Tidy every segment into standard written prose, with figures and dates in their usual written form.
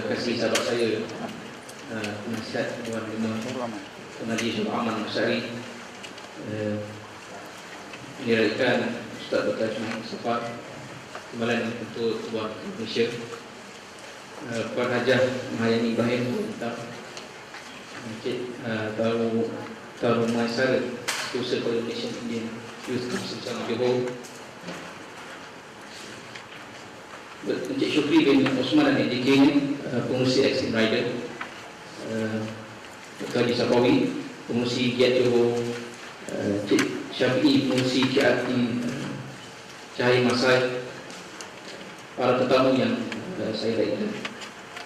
kasih sahabat saya, penasihat Dewan Ulama Tuan Haji Syed Aman Masyari, diraihkan Ustaz Dr. Ismail Safar, Timbalan Ketua Tuan Malaysia, Puan Hajah Mahayani Ibrahim, Encik Tarun Maisar, Ketua Coordination Indian Youth Council Sabah Johor, Encik Syukri bin Osman dan EDK, pengurusi Exim Rider, Dr. Haji Sabawi, pengurusi Giat Johor, Encik Syafi'i, pengurusi KRT Cahaya Masai, para tetamu yang saya raihkan.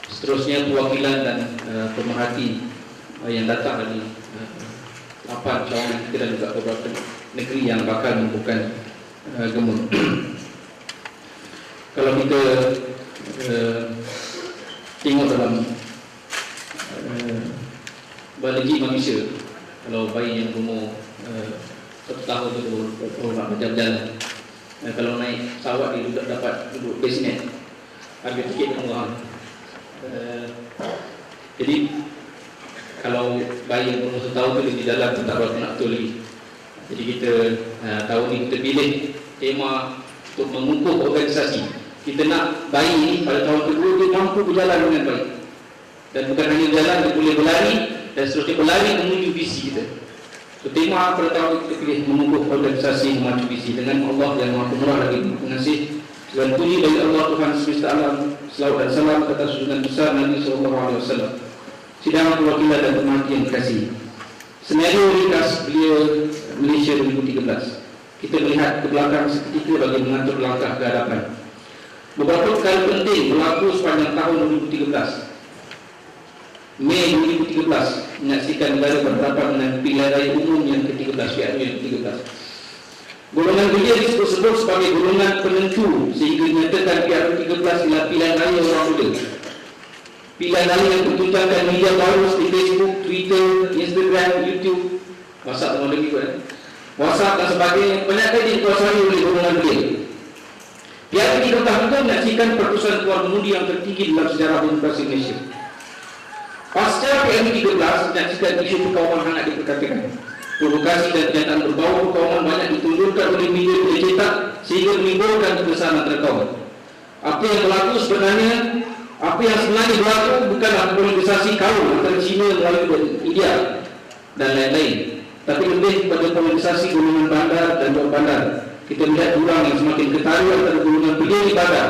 Seterusnya perwakilan dan pemerhati yang datang dari 8 cawangan kita dan juga beberapa negeri yang bakal membuka gemur. Kalau kita tengok dalam biologi manusia, kalau bayi yang berumur 1 tahun itu baru nak berjalan, kalau naik pesawat dia dapat duduk basenet, harga tiket murah. Jadi kalau bayi yang berumur 1 tahun tu di dalam tu tak berapa nak betul lagi. Jadi kita tahun ni kita pilih tema untuk mengukuh organisasi. Kita nak bayi ini pada tahun kedua dia mampu berjalan dengan baik, dan bukan hanya berjalan, dia boleh berlari dan seterusnya berlari menuju visi kita. So, tema pada tahun kita pilih mengukuh organisasi memacu visi dengan Allah yang Maha Pemurah lagi pengasih. Segala puji bagi Allah Tuhan semesta alam, selawat dan salam atas junjungan besar Nabi SAW. Sidang perwakilan dan pemerhati yang dikasihi, senario ringkas beliau Malaysia 2013. Kita melihat ke belakang seketika bagi mengatur langkah ke hadapan. Beberapa perkara penting berlaku sepanjang tahun 2013. Mei 2013 menyaksikan negara berhadapan dengan pilihan raya umum yang ke-13, PRU yang ke-13. Golongan belia disebut-sebut sebagai golongan penentu sehingga dinyatakan PRU 13 ialah pilihan raya orang muda. Pilihan raya yang bertujukan media baru seperti Facebook, Twitter, Instagram, YouTube, WhatsApp WhatsApp dan sebagainya banyaknya dikuasai oleh golongan belia. PRU 13 juga menyaksikan pertusan keluar mengundi yang tertinggi dalam sejarah demokrasi Malaysia. Pasca PRU 13 menyaksikan isu perkawaman hangat diperkatakan. Provokasi dan pernyataan berbau perkawaman banyak ditunjukkan oleh media cetak sehingga menimbulkan kekesalan antara kaum. Apa yang berlaku sebenarnya berlaku bukanlah polarisasi kaum antara Cina melalui India dan lain-lain, tapi lebih kepada polarisasi golongan bandar dan luar bandar. Kita melihat jurang yang semakin ketaru antara golongan belia di bandar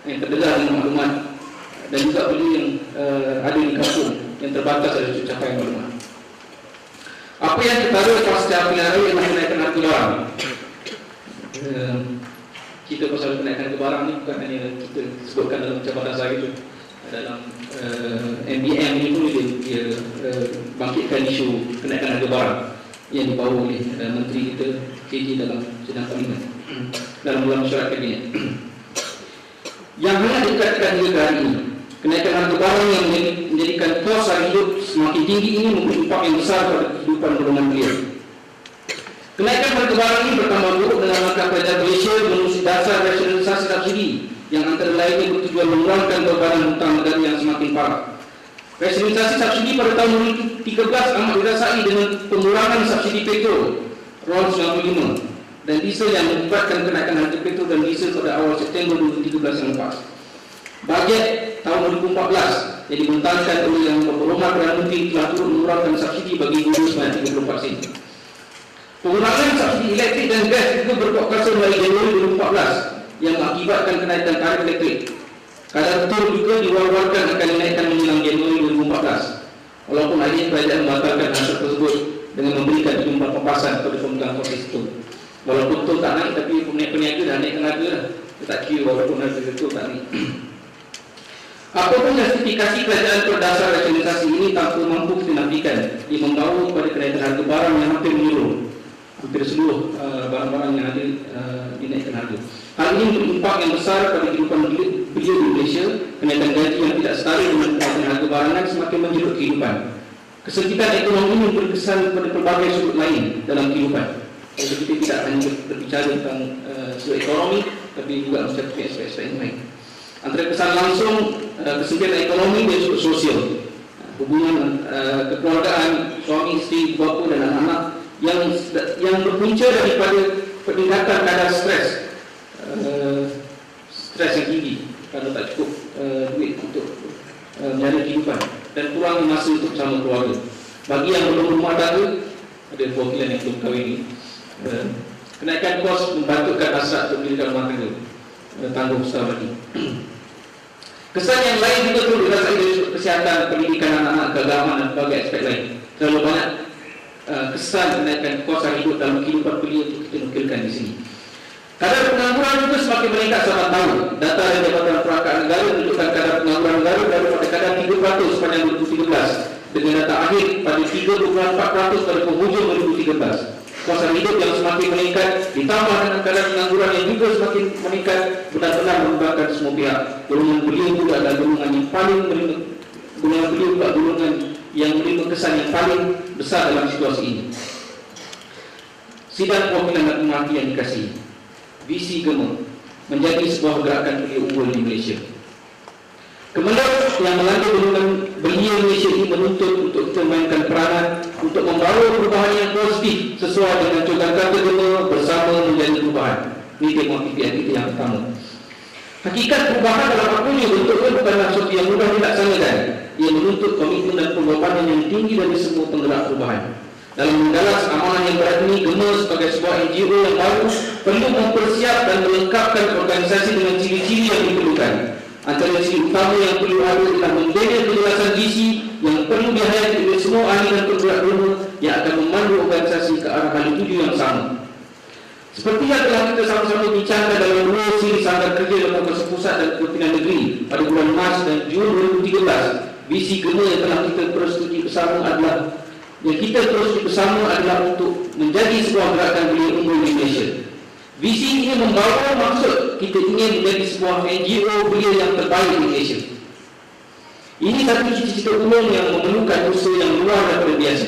yang terdedah dengan maklumat dan juga belia yang ada di kampung yang terbatas dari capaian maklumat. Apa yang ketaru pasca pilihan raya ialah kenaikan harga barang. Kita pasal kenaikan harga barang ni bukan hanya kita sebutkan dalam jabatan saya itu, dalam MBM ini pun dia bangkitkan isu kenaikan harga barang yang dibawa oleh Menteri kita KJ dalam sidang parlimen dalam mesyuarat kabinet. Yang hanya dikatakan hingga hari ini, kenaikan harga barang yang menjadikan kos harga hidup semakin tinggi ini memberi impak yang besar pada kehidupan golongan belia. Kenaikan harga barang ini bertambah buruk dengan langkah kerajaan Malaysia menerusi dasar rasionalisasi subsidi yang antara lainnya bertujuan mengurangkan beban hutang negara yang semakin parah. Rasionalisasi subsidi pada tahun 2013 amat dirasai dengan pengurangan subsidi petrol RON 95 dan diesel yang mengakibatkan kenaikan harga petrol dan diesel pada awal September 2013 yang lepas. Bajet tahun 2014 yang dibentangkan oleh Yang Berhormat Perdana Menteri telah turut mengurangkan subsidi bagi guru sebanyak 34%. Pengurangan subsidi elektrik dan gas juga berkuat kuasa dari Januari 2014 yang mengakibatkan kenaikan tarif elektrik. Kadar betul juga diwar-warkan akan dinaikkan menjelang Januari 2014. Walaupun akhirnya kerajaan membatalkan hasil tersebut dengan memberikan jumlah pampasan kepada pemegang kuasa itu. Walaupun betul tak naik, tapi peniaga dah naikkan harga lah. Kita tak kira walaupun harga betul tak naik. Apapun justifikasi kerajaan berdasar rasionalisasi ini tanpa mampu kita nafikan, ia membawa kepada kenaikan harga barang yang hampir menyeluruh. Hampir seluruh barang-barang yang ada dinaikkan harga. Hal ini memberi impak yang besar pada kehidupan belia di Malaysia. Kenaikan gaji yang tidak setara dengan kenaikan harga barangan semakin menjerut kehidupan. Kesempitan ekonomi ini berkesan pada pelbagai sudut lain dalam kehidupan. Jadi kita tidak hanya berbicara tentang sudut ekonomi, tapi juga mencakupi aspek-aspek yang lain. Antara kesan langsung kesempitan ekonomi dan juga sosial. Hubungan kekeluargaan suami isteri, bapa dan anak-anak yang berpunca daripada peningkatan kadar stres yang tinggi kerana tak cukup duit untuk menjalani kehidupan dan kurang masa untuk bersama keluarga. Bagi yang belum rumah tangga, ada perwakilan yang belum kahwin ini, kenaikan kos membangkitkan hasrat untuk mendirikan rumah tangga tangguh selama ini. Kesan yang lain juga perlu dirasai dari kesihatan, pendidikan anak-anak, keagamaan dan berbagai aspek lain. Terlalu banyak kesan kenaikan kos hidup dalam kehidupan belia untuk kita nukilkan di sini. Kadar pengangguran juga semakin meningkat setiap tahun. Data dari Jabatan Perangkat Negara menunjukkan kadar pengangguran negara daripada kadar 3% sepanjang 2013 dengan data akhir pada 3.4% pada penghujung 2013. Kuasa hidup yang semakin meningkat ditambah dengan kadar pengangguran yang juga semakin meningkat benar-benar menyebabkan semua pihak. Golongan belia juga adalah golongan yang paling golongan yang menerima kesan yang paling besar dalam situasi ini. Sidang perwakilan dan pemaki yang dikasihi, visi Gema menjadi sebuah gerakan belia unggul di Malaysia. Kementerian yang melanda golongan belia Malaysia ini menuntut untuk kita memainkan peranan untuk membawa perubahan yang positif sesuai dengan corak kata Gema bersama menjadi perubahan. Ini tema PPN kita yang pertama. Hakikat perubahan dalam apapun bentuknya bukanlah sesuatu yang mudah dilaksanakan. Ia menuntut komitmen dan pengorbanan yang tinggi dari semua penggerak perubahan. Dalam menggalas amanah yang berat ini, Gema sebagai sebuah NGO yang baru perlu mempersiap dan melengkapkan organisasi dengan ciri-ciri yang diperlukan. Antara ciri utama yang perlu ada adalah membina kejelasan visi yang perlu dihayati oleh semua ahli dan penggerak Gema yang akan memandu organisasi ke arah hal tuju yang sama. Seperti yang telah kita sama-sama bincangkan dalam 2 siri sanggar kerja Lembaga Pusat dan Kepentingan Negeri pada bulan Mac dan Jun 2013, visi Gema yang telah kita persetujui bersama adalah untuk menjadi sebuah gerakan belia unggul di Malaysia. Visi ini membawa maksud kita ingin menjadi sebuah NGO belia yang terbaik di Malaysia. Ini satu cita-cita umum yang memerlukan usaha yang luar daripada biasa.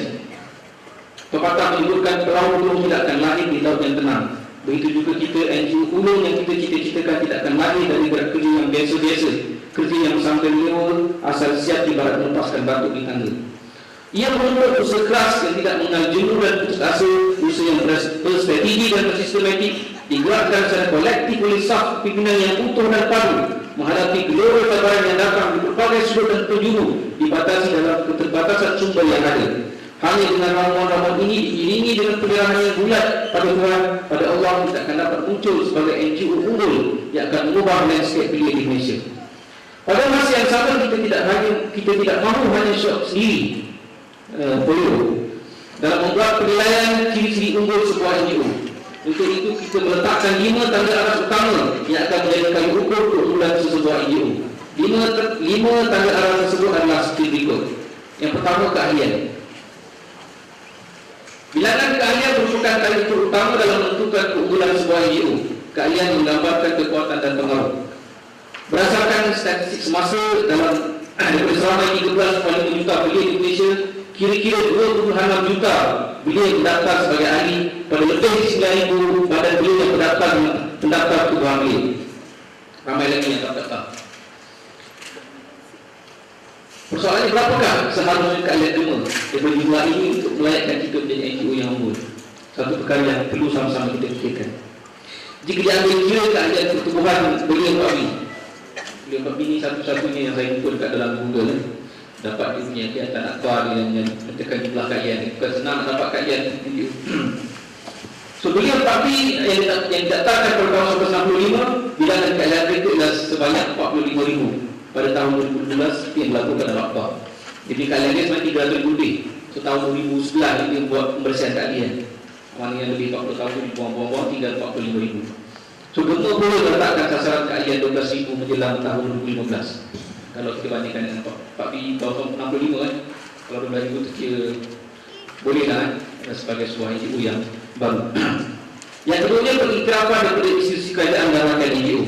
Pepatah menyebutkan perahu ulung tidak akan lahir di laut yang tenang. Begitu juga kita NGO ulung yang kita cita-citakan tidak akan lahir dari gerak kerja yang biasa-biasa, kerja yang sambil lewat asal siap ibarat melepaskan batu di tangga. Ia memerlukan usaha keras yang tidak mengenal jenuh dan putus asa, usaha yang berstrategi dan bersistematik, digerakkan secara kolektif oleh saf pimpinan yang utuh dan padu menghadapi gelora cabaran yang datang di berbagai sudut dan penjuru, dibatasi dalam keterbatasan sumber yang ada. Hanya dengan ramuan-ramuan ini diiringi dengan penyerahan yang bulat pada Tuhan, pada Allah, kita akan dapat muncul sebagai NGO unggul yang akan mengubah landscape belia di Malaysia. Pada masa yang sama kita tidak mahu hanya syok sendiri dalam membuat penilaian ciri-ciri unggul sebuah NGO. Untuk itu kita meletakkan 5 tanda aras utama yang akan menjadi kayu ukur keunggulan sebuah NGO. 5 tanda aras tersebut adalah seperti berikut. Yang pertama, keahlian. Bilangan keahlian merupakan kayu ukur utama dalam menentukan keunggulan sebuah NGO. Keahlian menggambarkan kekuatan dan pengaruh. Berdasarkan statistik semasa daripada selama 13.5 juta belia di Malaysia, kira-kira 2.6 juta belia yang mendaftar sebagai ahli pada lebih 9,000 badan belia yang mendaftar kebutuhan belia. Ramai lagi yang tak daftar. Persoalannya, berapakah seharusnya keahlian Gema daripada jumlah ini untuk melayakkan kita menjadi NGO yang unggul? Satu perkara yang perlu sama-sama kita fikirkan. Jika diambil kira keahlian pertubuhan belia babi, belia babi ini satu-satunya yang saya jumpa dekat dalam Google, dapat dia punya kegiatan akbar yang menentukan jumlah kajian. Bukan senang nak dapat kajian. So belia babi yang didaftarkan pada tahun 1965, bilangan keahlian mereka adalah sebanyak 45,000 pada tahun 2012 yang dilakukan dalam akbar. Jadi keahlian dia sebanyak 300,000 lebih. So tahun 2011 dia buat pembersihan keahlian. Mana yang lebih 40 tahun dibuang-buang tinggal 45,000. So Gema boleh meletakkan sasaran keahlian 12,000 menjelang tahun 2015. Kalau kita bandingkan dengan Pak B tahun 65 kan, kalau 12,000 tu kira bolehlah sebagai sebuah NGO yang baru. Yang keduanya, pengiktirafan daripada institusi kerajaan dan rakyat NGO.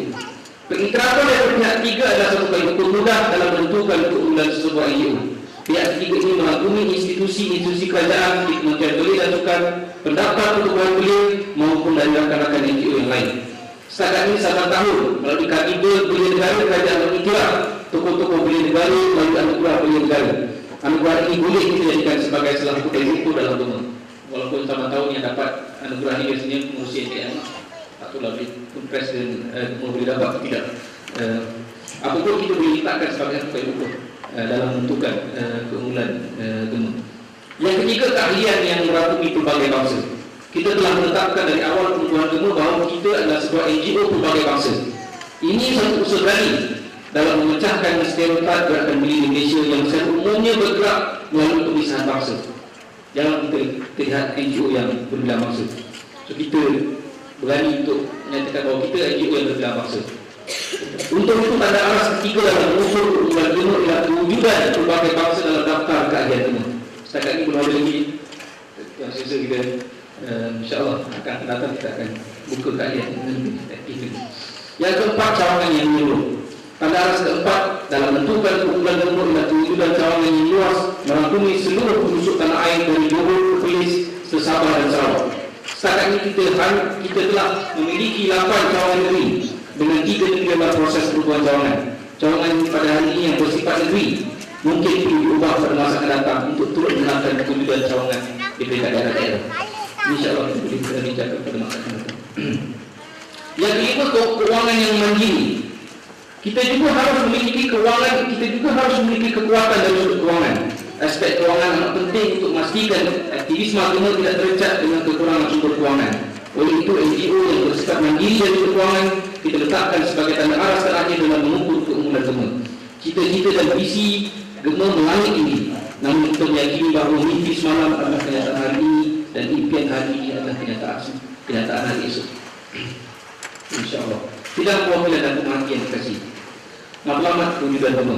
Pengiktirafan daripada pihak ketiga adalah satu kali ukur mudah dalam menentukan keunggulan sebuah NGO. Pihak ketiga ini mengagumi institusi kerajaan di Kementerian Belia dan Sukan, pendaftar pertubuhan belia maupun dari rakan-rakan NGO yang lain. Setakat ini 8 tahun melalui Kabinet Belia Negara, kerajaan mengiktiraf tokoh-tokoh belia negara melalui anugerah belia negara. Anugerah ini boleh kita jadikan sebagai salah satu ukur dalam agama. Walaupun tahun-tahun yang dapat anugerah ini biasanya pengurusi NTM, itulah presiden boleh dapat atau tidak. Apapun kita boleh letakkan sebagai ukur dalam menentukan keunggulan agama. Yang ketiga, keahlian yang merangkumi pelbagai bangsa. Kita telah menetapkan dari awal pertumbuhan agama bahawa kita adalah sebuah NGO pelbagai bangsa. Ini satu usaha berani dalam memecahkan stereotip gerakan belia Malaysia yang secara umumnya bergerak melalui pemisahan bangsa. Jangan kita lihat NGO yang berbelah bangsa. So, kita berani untuk menyatakan bahawa kita NGO yang berbelah bangsa. Untuk itu, tanda aras ketiga dalam mengukur pertumbuhan agama ialah kewujudan pelbagai bangsa dalam daftar keahlian agama. Setakat ini belum ada lagi yang sisa kita. InsyaAllah akan datang kita akan buka keahlian dengan lebih aktif. Yang keempat, cawangan yang menyeluruh. Tanda aras keempat dalam menentukan keunggulan agama ialah kewujudan cawangan yang luas merangkumi seluruh penduduk tanah air dari Johor, Perlis, Sabah dan Sarawak. Setakat ini kita telah memiliki 8 cawangan negeri dengan 3 negeri dalam proses perubahan cawangan. Cawangan pada hari ini yang bersifat negeri mungkin perlu diubah pada masa akan datang untuk turut mengenalkan kewujudan cawangan di peringkat daerah-daerah. InsyaAllah kita boleh bincangkan pada masa akan datang. Yang kelima, keuangan yang mandiri. Kita juga harus memiliki keuangan, kita juga harus memiliki kekuatan dari sudut keuangan. Aspek keuangan amat penting untuk memastikan aktivisme agama tidak terecat dengan kekurangan sumber keuangan. Oleh itu, NGO yang bersifat mandiri dari sudut keuangan kita letakkan sebagai tanda aras terakhir dalam mengukur keunggulan agama. Cita-cita dan visi agama melangit ini, namun kita meyakini bahawa mimpi semalam adalah kenyataan hari ini dan impian hari ini adalah kenyataan hari esok. InsyaAllah. Tidak perwakilan dan pemerhatian dikasih. Matlamat kewujudan agama.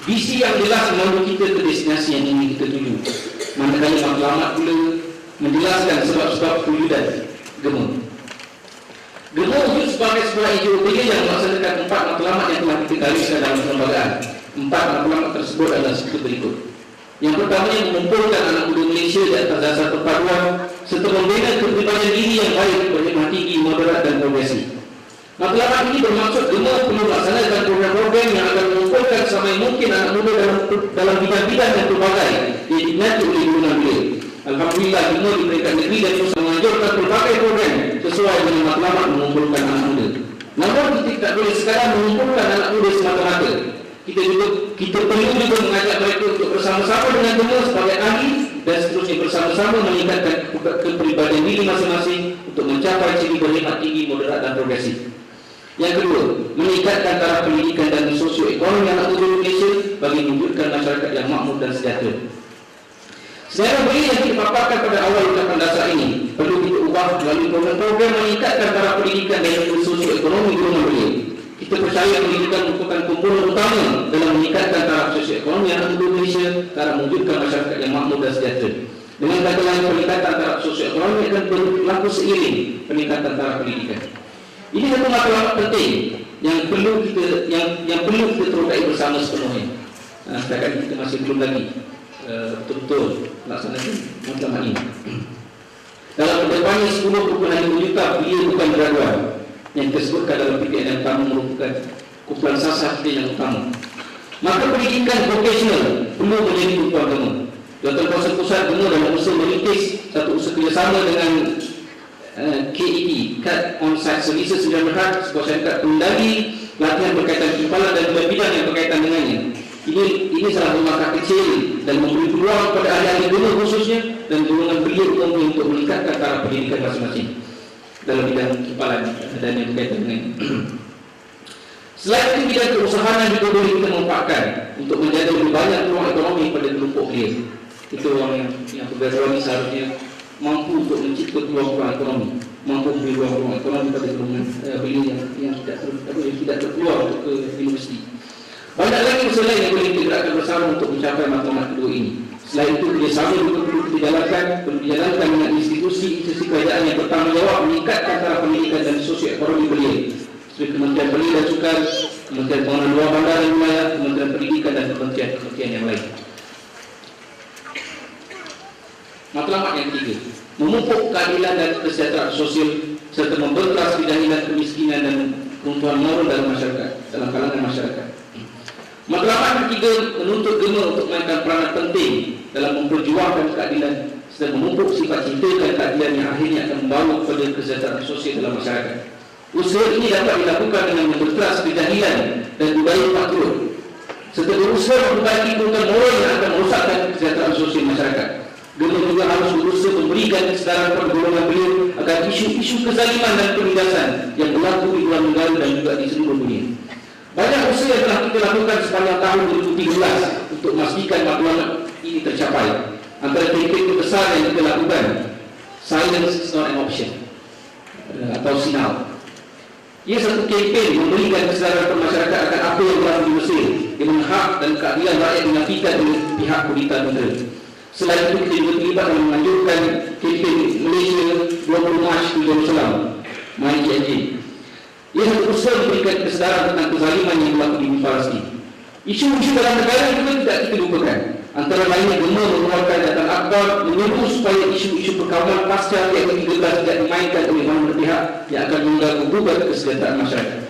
Visi yang jelas memandu kita ke destinasi yang ingin kita tuju. Manakala matlamat pula menjelaskan sebab-sebab kewujudan agama. Agama wujud sebagai sebuah NGO yang melaksanakan 4 matlamat yang telah kita gariskan dalam perlembagaan. 4 matlamat tersebut adalah seperti berikut. Yang pertama, yang mengumpulkan anak muda Malaysia di atas dasar perpaduan serta membina kepribadian diri yang baik, berhikmat tinggi, moderat dan progresif. Matlamat ini bermaksud agama perlu melaksanakan program-program yang akan mengumpulkan seramai mungkin anak muda dalam bidang-bidang yang berbagai yang diminati oleh golongan beliau. Alhamdulillah, agama di peringkat negeri dan berusaha menganjurkan berbagai program sesuai dengan matlamat mengumpulkan anak muda. Namun kita tidak boleh sekadar mengumpulkan anak muda semata-mata. Kita perlu juga mengajak mereka untuk bersama-sama dengan agama sebagai ahli dan seterusnya bersama-sama meningkatkan kepribadian diri masing-masing untuk mencapai ciri berhikmat tinggi, moderat dan progresif. Yang kedua, meningkatkan taraf pendidikan dan sosioekonomi anak muda Malaysia bagi mewujudkan masyarakat yang makmur dan sejahtera. Secara belia yang kita paparkan pada awal ucapan dasar ini perlu kita ubah melalui program-program meningkatkan taraf pendidikan dan sosioekonomi golongan belia. Kita percaya pendidikan merupakan komponen utama dalam meningkatkan taraf sosioekonomi anak muda Malaysia dalam mewujudkan masyarakat yang makmur dan sejahtera. Dengan kata lain, peningkatan taraf sosioekonomi akan berlaku seiring peningkatan taraf pendidikan. Ini satu matlamat penting yang perlu kita terokai bersama sepenuhnya. Setakat ini kita masih belum lagi betul-betul melaksanakan matlamat ini. Dalam kedepannya 10.5 juta belia bukan graduan yang disebutkan dalam PPN yang utama merupakan kumpulan sasar yang utama. Maka pendidikan vocational perlu menjadi kumpulan agama. Jawatan Kuasa Pusat agama dalam usaha merintis satu usaha kerjasama dengan KED, Cat On-Site Services Sdn Bhd, sebuah syarikat pengendali latihan berkaitan timpalan dan bidang yang berkaitan dengannya. Ini salah satu langkah kecil dan memberi peluang kepada ahli-ahli agama khususnya dan golongan belia umumnya untuk meningkatkan taraf pendidikan masing-masing dalam bidang timpalan dan yang berkaitan dengannya. Selain itu, bidang keusahaan juga boleh kita manfaatkan untuk menjaga lebih banyak peluang ekonomi pada kelompok belia. Itu orang yang bergraduan seharusnya mampu untuk menciptakan peluang ekonomi, mampu memberi peluang ekonomi pada golongan belia yang tidak terkeluar untuk ke universiti. Banyak lagi usaha lain yang boleh kita gerakkan bersama untuk mencapai matlamat kedua ini. Selain itu, kerjasama juga perlu dijalankan dengan institusi kerajaan yang bertanggungjawab meningkatkan taraf pendidikan dan sosioekonomi belia, seperti Kementerian Belia dan Sukan, Kementerian Pengelolaan Luar Bandar dan Wilayah, Kementerian Pendidikan dan kementerian yang lain. Matlamat yang ketiga, memupuk keadilan dan kesejahteraan sosial serta memberantas kejahilan, kemiskinan dan keruntuhan moral dalam masyarakat, dalam kalangan masyarakat. Matlamat ketiga menuntut Gema untuk mainkan peranan penting dalam memperjuangkan keadilan serta memupuk sifat cinta dan keadilan yang akhirnya akan membawa kepada kesejahteraan sosial dalam masyarakat. Usaha ini dapat dilakukan dengan memberantas kejahilan dan budaya patrol serta berusaha memperbaiki kerugian moral yang akan merosakkan kesejahteraan sosial masyarakat. Gema juga harus berusaha memberikan kesedaran kepada golongan beliau agar isu-isu kezaliman dan penindasan yang berlaku di luar negara dan juga di seluruh dunia. Banyak usaha yang telah kita lakukan sepanjang tahun 2013 untuk memastikan matlamat ini tercapai. Antara kempen besar yang kita lakukan, silence is not an option, atau SINAO. Ia satu kempen memberikan kesedaran kepada masyarakat akan apa yang berlaku di Mesir, di mana hak dan keadilan rakyat dinafikan oleh pihak kudeta negara. Selain itu, kita juga terlibat dalam menganjurkan kempen Malaysia 20 Mac di Jerusalem, MyGNJ. Ia satu usaha memberikan kesedaran tentang kezaliman yang berlaku di Palestin. Isu-isu dalam negara juga tidak kita lupakan. Antara lainnya, Gema mengeluarkan datang akbar menyeru supaya isu-isu perkawanan pasca PKP 13 tidak dimainkan oleh mana pihak yang akan mengganggu kesejahteraan masyarakat.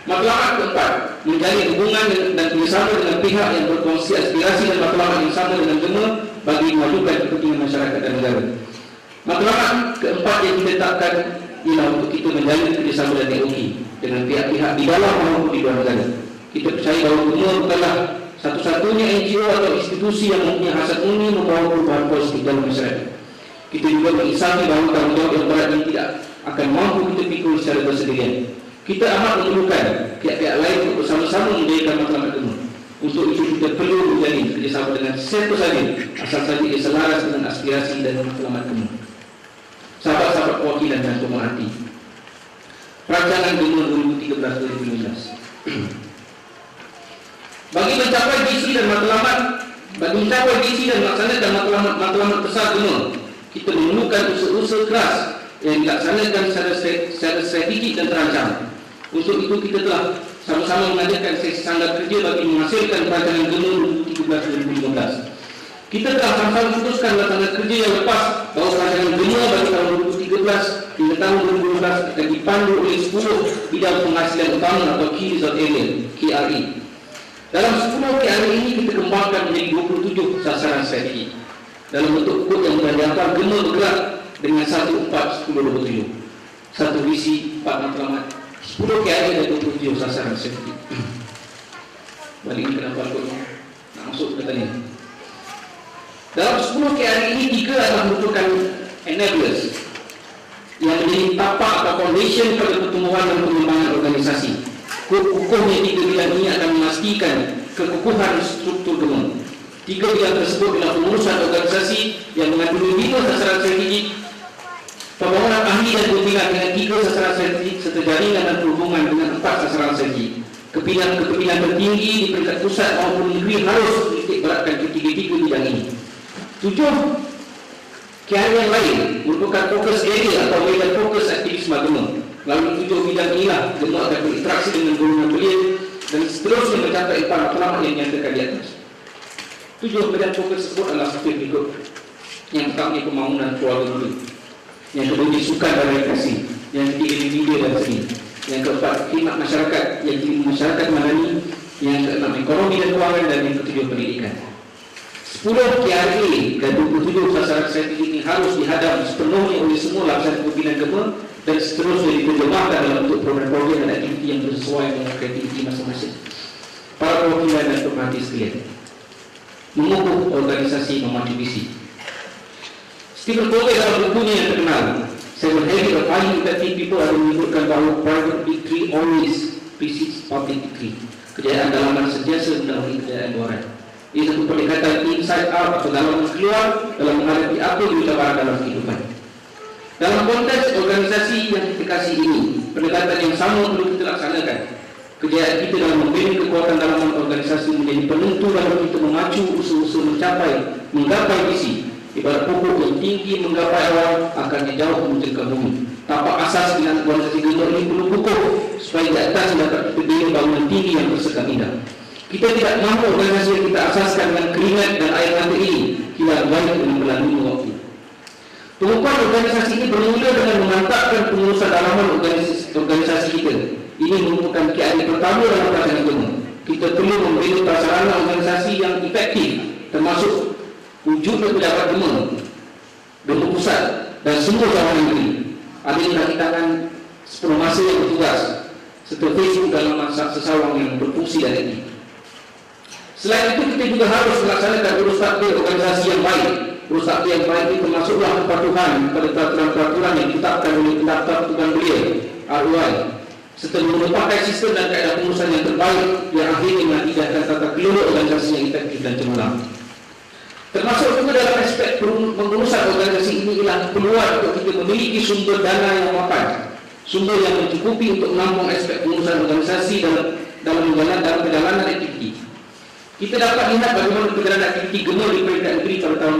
Matlamat keempat, menjalin hubungan dan kerjasama dengan pihak yang berkongsi aspirasi dan matlamat yang sama dengan Gema bagi memajukan kepentingan masyarakat dan negara. Matlamat keempat yang kita letakkan ialah untuk kita menjalin kerjasama dan NOK dengan pihak-pihak di dalam maupun di luar negara. Kita percaya bahawa Gema bukanlah satu-satunya NGO atau institusi yang mempunyai hasrat murni membawa perubahan positif dalam masyarakat. Kita juga mengisahkan bahawa tanggungjawab yang berat ini tidak akan mampu kita pikul secara bersendirian. Kita amat memerlukan pihak-pihak lain untuk bersama-sama menjadikan matlamat Gema. Untuk itu kita perlu menjalin kerjasama dengan siapa saja asal saja ia selaras dengan aspirasi dan matlamat Gema. Sahabat-sahabat perwakilan dan pemerhati, Rancangan Gema 2013-2015. Bagi mencapai visi dan melaksanakan matlamat besar Gema, kita memerlukan usaha-usaha keras yang dilaksanakan secara strategik dan terancang. Untuk itu kita telah sama-sama mengadakan sesi sanggar kerja bagi menghasilkan Rancangan Gema 2013-2015. Kita telah sama-sama putuskan rancangan kerja yang lepas bahawa Rancangan Gema bagi tahun 2013 hingga tahun 2015 akan dipandu oleh 10 bidang penghasilan utama atau Key Result Area, KRE. Dalam 10 KRE ini kita kembangkan menjadi 27 sasaran strategi. Dalam bentuk kod yang berjangka, Gema bergerak dengan 14-10-27. Satu visi, 4 matlamat, 10 KRE dan 27 sasaran strategi. Balik ini kenapa kodnya? Nak masuk ke tadi. Dalam 10 KRE ini, 3 adalah merupakan enablers yang menjadi tapak atau foundation pada pertumbuhan dan pengembangan organisasi. Kukuhnya 3 bidang ini akan memastikan kekukuhan struktur Gema. 3 bidang tersebut adalah pengurusan organisasi yang mengandungi 5 sasaran strategik, pembangunan ahli dan pembinaan dengan 3 sasaran strategik, serta jaringan dan perhubungan dengan 4 sasaran strategik. Kepimpinan tertinggi di peringkat pusat maupun negeri harus menitik beratkan ketiga-tiga bidang ini. 7 KRE yang lain merupakan fokus area atau medan fokus aktivisme Gema. Melalui 7 bidang inilah Gema akan berinteraksi dengan golongan belia dan seterusnya mencapai para matlamat yang dinyatakan di atas. 7 medan fokus tersebut adalah seperti berikut. Yang pertama, pembangunan keluarga dulu. Yang kedua, sukan dan rekreasi. Yang ketiga, media dan seni. Yang keempat, khidmat masyarakat. Yang kelima, masyarakat madani. Yang keenam, ekonomi dan kewangan. Dan yang ketujuh, pendidikan. 10 KRE dan 27 sasaran strategi ini harus dihadap sepenuhnya oleh semua lapisan pimpinan Gema dan seterusnya diterjemahkan dalam bentuk program-program dan aktiviti yang bersesuaian dengan kreativiti masing-masing. Para perwakilan dan pemerhati sekalian, mengukuh organisasi memacu visi. Stephen Covey dalam bukunya yang terkenal, Seven Habits of Highly Effective People, ada menyebutkan bahawa private victory always precedes public victory. Kejayaan dalaman sentiasa mendahului kejayaan luaran. Ini satu pendekatan inside out atau dalam keluar dalam menghadapi apa yang ditawarkan dalam kehidupan. Dalam konteks organisasi yang kita kasih ini, pendekatan yang sama perlu kita laksanakan. Kejayaan kita dalam membina kekuatan dalam organisasi menjadi penentu dalam kita memacu usaha-usaha menggapai visi. Ibarat pokok yang tinggi menggapai awal akan jauh menjengkam bumi. Tapak asas dengan organisasi Gema ini perlu kukuh supaya di atas dapat kita bina bangunan tinggi yang bersekam indah. Kita tidak mampu organisasi yang kita asaskan dengan keringat dan air mata ini. Kita baik dengan berlalunya waktu. Pengukuhan organisasi ini bermula dengan memantapkan pengurusan dalaman organisasi kita. Ini merupakan KIA pertama dalam pelaksanaan agama. Kita perlu membina prasarana organisasi yang efektif, termasuk wujudnya pejabat agama pusat dan semua cawangan negeri. Ada yang kita akan sepenuh masa yang bertugas, serta Facebook dalam masa sesawang yang berfungsi dan aktif. Selain itu, kita juga harus melaksanakan urus takdir organisasi yang baik. Urus takdir yang baik itu termasuklah kepatuhan pada peraturan-peraturan yang ditetapkan oleh pendaftar petugas belia RUI, serta merupakan sistem dan kaedah pengurusan yang terbaik yang akhirnya mengakibatkan tata kelola organisasi yang efektif dan cemerlang. Termasuk juga dalam aspek pengurusan organisasi ini ialah peluang untuk kita memiliki sumber dana yang mapan, sumber yang mencukupi untuk menampung aspek pengurusan organisasi dalam perjalanan aktiviti. Kita dapat lihat bagaimana perjalanan aktiviti GEMA di peringkat negeri pada tahun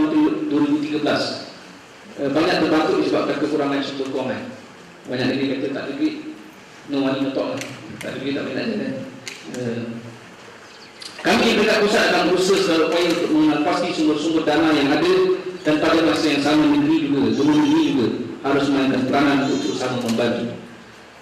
2013. Banyak terbantu disebabkan kekurangan sumber kewangan. Banyak negeri kata tak ada duit, no money no talk. Tak ada duit tak boleh nak jalan. Kami di peringkat pusat akan berusaha segala upaya untuk mengenal pasti sumber-sumber dana yang ada, dan pada masa yang sama negeri juga, GEMA ini juga harus memainkan peranan untuk sama membantu.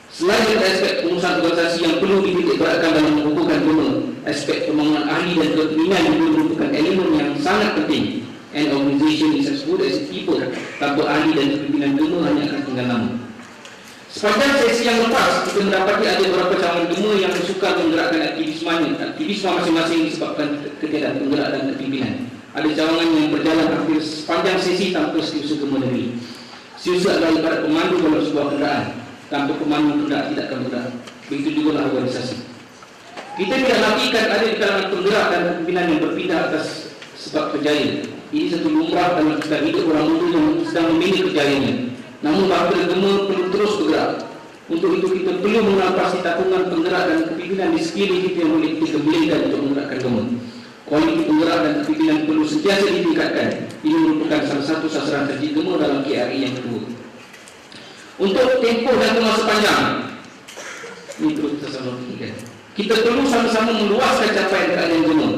Selain dari aspek pengurusan organisasi yang perlu dititikberatkan dalam mengukuhkan GEMA, aspek pembangunan ahli dan kepimpinan juga merupakan elemen yang sangat penting. An organization is as good as people. Tanpa ahli dan kepimpinan GEMA hanya akan tinggal nama. Sepanjang sesi yang lepas, kita mendapati ada beberapa cawangan GEMA yang suka menggerakkan aktivisme masing-masing disebabkan ketiadaan penggerak dan kepimpinan. Ada cawangan yang berjalan hampir sepanjang sesi tanpa setiausaha GEMA negeri. Setiausaha adalah ibarat pemandu dalam sebuah kenderaan. Tanpa pemandu kenderaan tidak akan bergerak. Begitu juga lah organisasi. Kita tidak nafikan ada di kalangan penggerak dan pimpinan yang berpindah atas sebab kerjaya. Ini satu lumrah dalam keadaan hidup orang muda yang sedang memilih kerjayanya. Namun bahagia GEMA perlu terus bergerak. Untuk itu kita perlu mengenal pasti takungan penggerak dan kepimpinan di sekeliling kita yang boleh kita belikan untuk menggerakkan GEMA. Kualiti penggerak dan kepimpinan perlu sentiasa ditingkatkan. Ini merupakan salah satu sasaran strategi GEMA dalam KRI yang kedua. Untuk tempoh jangka masa panjang, ini perlu kita sama fikirkan. Kita perlu sama-sama meluaskan capaian keadaan GEMA.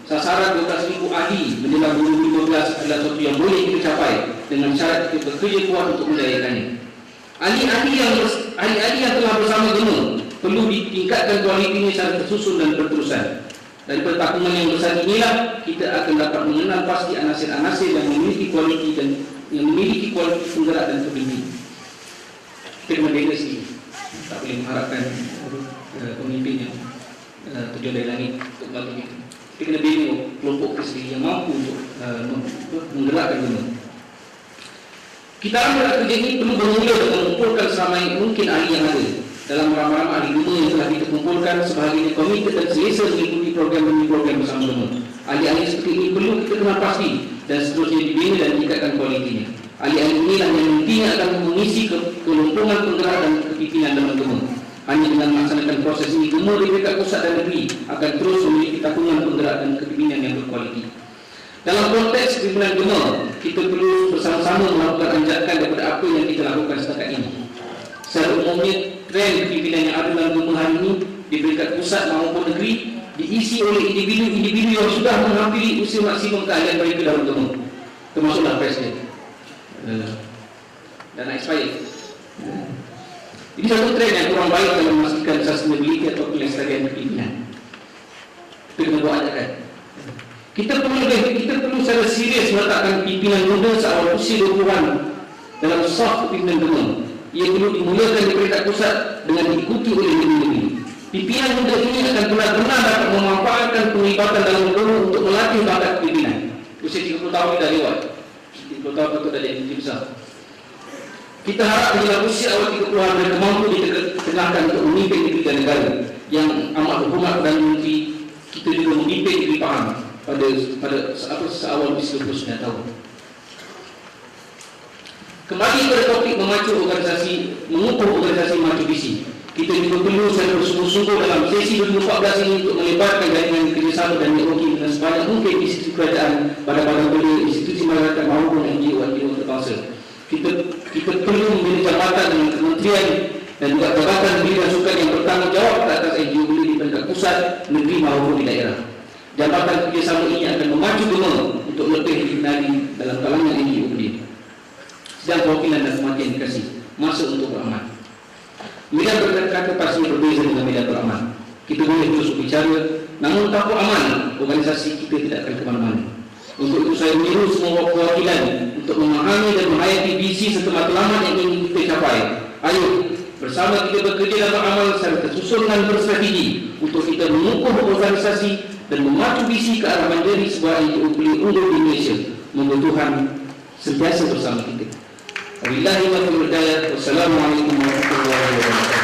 Sasaran 12,000 ahli menjelang 2015 adalah sesuatu yang boleh kita capai dengan syarat kita bekerja kuat untuk menjayakannya. Ahli-ahli yang telah bersama GEMA perlu ditingkatkan kualitinya secara tersusun dan berterusan. Dari pertakungan yang besar inilah kita akan dapat mengenal pasti anasir-anasir yang memiliki kualiti dan yang memiliki kualiti penggerak dan pemimpin. Kita merdeka sendiri, tak boleh mengharapkan pemimpin yang terjun dari langit untuk bantu kita. Kita kena bina kelompok kita sendiri yang mampu untuk menggerakkan GEMA. Kita ambil kerja ini perlu bermula dengan mengumpulkan seramai mungkin ahli yang ada. Dalam ramai-ramai ahli GEMA yang telah kita kumpulkan, sebahagiannya komited dan selesa mengikuti program demi program bersama GEMA. Ahli-ahli seperti ini perlu kita kenal pasti dan seterusnya dibina dan meningkatkan kualitinya. Ahli-ahli inilah yang nantinya akan mengisi kelumpuhan penggerak dan kepimpinan dalam GEMA. Hanya dengan melaksanakan proses ini, GEMA di peringkat pusat dan negeri akan terus memiliki takungan penggerak dan kepimpinan yang berkualiti. Dalam konteks kepimpinan GEMA, kita perlu bersama-sama melakukan anjakan daripada apa yang kita lakukan setakat ini. Secara umumnya, trend kepimpinan yang ada dalam GEMA hari ini di peringkat pusat maupun negeri diisi oleh individu-individu yang sudah menghampiri usia maksimum keahlian mereka dalam GEMA, termasuklah presiden dan expired. Ini satu trend yang kurang baik dalam memastikan sustainability atau kelestarian kepimpinan. Kita kena buat ajakan. Kita perlu secara serius meletakkan pimpinan muda seawal usia 20-an dalam soft kepimpinan GEMA. Ia perlu dimulakan di peringkat pusat dengan diikuti oleh negeri-negeri. Pimpinan muda ini akan benar-benar dapat memanfaatkan penglibatan dalam GEMA untuk melatih bakat kepimpinan. Usia 30 tahun dah lewat. 30 tahun itu dah jadi besar. Kita harap dalam usia awal 30-an mereka mampu ditengahkan untuk memimpin negeri dan negara yang amat berhormat dan menteri. Kita juga memimpin negeri Pahang pada seawal usia 29 tahun. Kembali kepada topik mengukuh organisasi maju visi. Kita juga perlu secara bersungguh-sungguh dalam sesi 2014 ini untuk melebarkan jaringan kerjasama dan networking dengan sebanyak mungkin institusi kerajaan, badan-badan belia, institusi masyarakat maupun NGO-NGO terbangsa. Kita perlu membina jabatan dengan kementerian dan juga jabatan belia dan sukan yang bertanggungjawab atas NGO belia di peringkat pusat, negeri maupun di daerah. Jabatan kerjasama ini akan memacu GEMA untuk lebih dikenali dalam kalangan NGO belia. sidang perwakilan dan kematian dikasih masuk untuk beramal. Medan berkata pasti berbeza dengan medan beramal. Kita boleh terus berbicara, namun tanpa amal, organisasi kita tidak akan ke mana-mana. Untuk itu saya menyeru semua perwakilan untuk memahami dan menghayati visi serta matlamat yang ingin kita capai. Ayo bersama kita bekerja dalam amal secara tersusun dan berstrategi untuk kita mengukuh organisasi dan memacu visi ke arah menjadi sebuah NGO unggul di Malaysia. Moga Tuhan sentiasa bersama kita. Wabillahi taufiq wal hidayah. Wassalamualaikum warahmatullahi wabarakatuh.